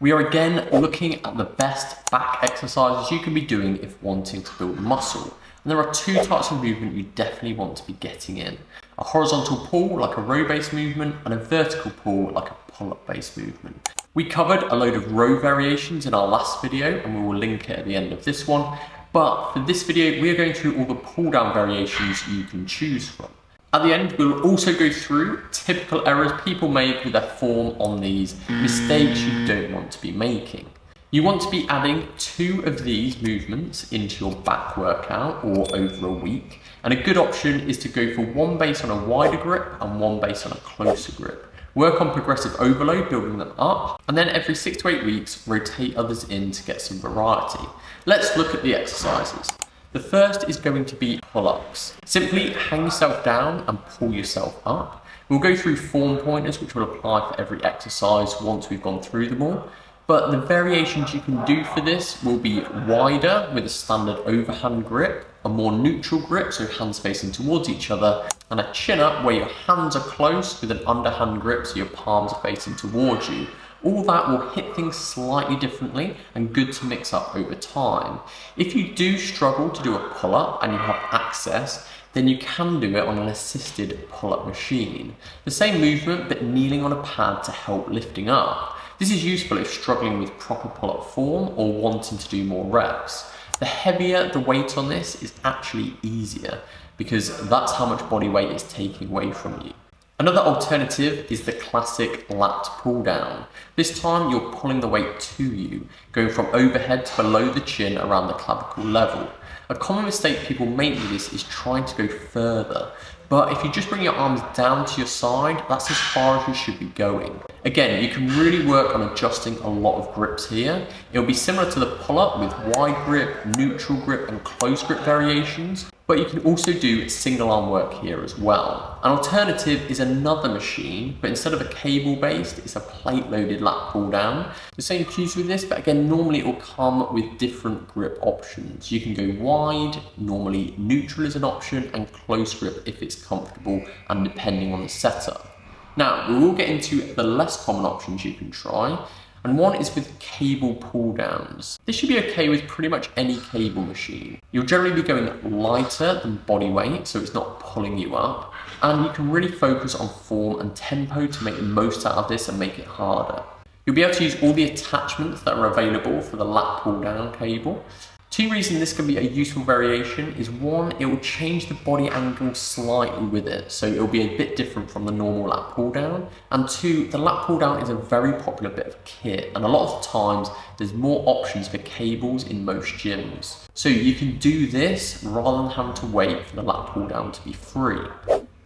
We are again looking at the best back exercises you can be doing if wanting to build muscle. And there are two types of movement you definitely want to be getting in. A horizontal pull, like a row-based movement, and a vertical pull, like a pull-up based movement. We covered a load of row variations in our last video, and we will link it at the end of this one. But for this video, we are going through all the pull-down variations you can choose from. At the end, we'll also go through typical errors people make with their form on these, mistakes you don't want to be making. You want to be adding 2 of these movements into your back workout or over a week. And a good option is to go for one based on a wider grip and one based on a closer grip. Work on progressive overload, building them up, and then every 6 to 8 weeks, rotate others in to get some variety. Let's look at the exercises. The first is going to be pull-ups. Simply hang yourself down and pull yourself up. We'll go through form pointers which will apply for every exercise once we've gone through them all. But the variations you can do for this will be wider with a standard overhand grip, a more neutral grip, so hands facing towards each other, and a chin up where your hands are close with an underhand grip so your palms are facing towards you. All that will hit things slightly differently and good to mix up over time. If you do struggle to do a pull-up and you have access, then you can do it on an assisted pull-up machine. The same movement but kneeling on a pad to help lifting up. This is useful if struggling with proper pull-up form or wanting to do more reps. The heavier the weight on this is actually easier because that's how much body weight is taking away from you. Another alternative is the classic lat pull down. This time you're pulling the weight to you, going from overhead to below the chin around the clavicle level. A common mistake people make with this is trying to go further, but if you just bring your arms down to your side, that's as far as you should be going. Again, you can really work on adjusting a lot of grips here. It'll be similar to the pull-up with wide grip, neutral grip, and close grip variations, but you can also do single arm work here as well. An alternative is another machine, but instead of a cable based, it's a plate loaded lat pull down. The same cues with this, but again, normally it will come with different grip options. You can go wide, normally neutral is an option, and close grip if it's comfortable and depending on the setup. Now, we will get into the less common options you can try, and one is with cable pull downs. This should be okay with pretty much any cable machine. You'll generally be going lighter than body weight, so it's not pulling you up, and you can really focus on form and tempo to make the most out of this and make it harder. You'll be able to use all the attachments that are available for the lat pull down cable. 2 reasons this can be a useful variation is 1, it will change the body angle slightly with it, so it will be a bit different from the normal lat pull down. And 2, the lat pull down is a very popular bit of kit, and a lot of times there's more options for cables in most gyms. So you can do this rather than having to wait for the lat pull down to be free.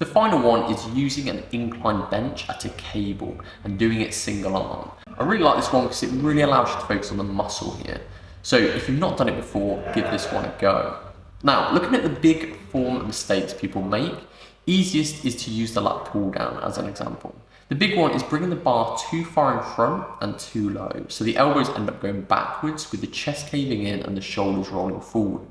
The final one is using an incline bench at a cable and doing it single arm. I really like this one because it really allows you to focus on the muscle here. So if you've not done it before, give this one a go. Now, looking at the big form mistakes people make, easiest is to use the lat pull down as an example. The big one is bringing the bar too far in front and too low, so the elbows end up going backwards with the chest caving in and the shoulders rolling forward.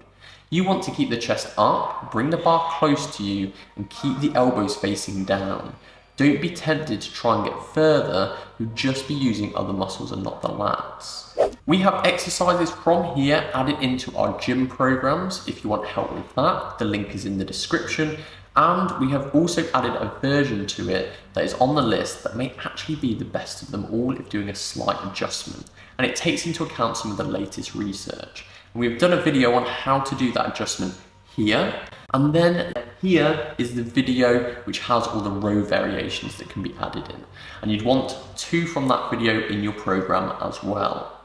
You want to keep the chest up, bring the bar close to you, and keep the elbows facing down. Don't be tempted to try and get further, you'll just be using other muscles and not the lats. We have exercises from here added into our gym programs if you want help with that. The link is in the description. And we have also added a version to it that is on the list that may actually be the best of them all if doing a slight adjustment. And it takes into account some of the latest research. And we've done a video on how to do that adjustment here. And then here is the video which has all the row variations that can be added in. And you'd want 2 from that video in your program as well.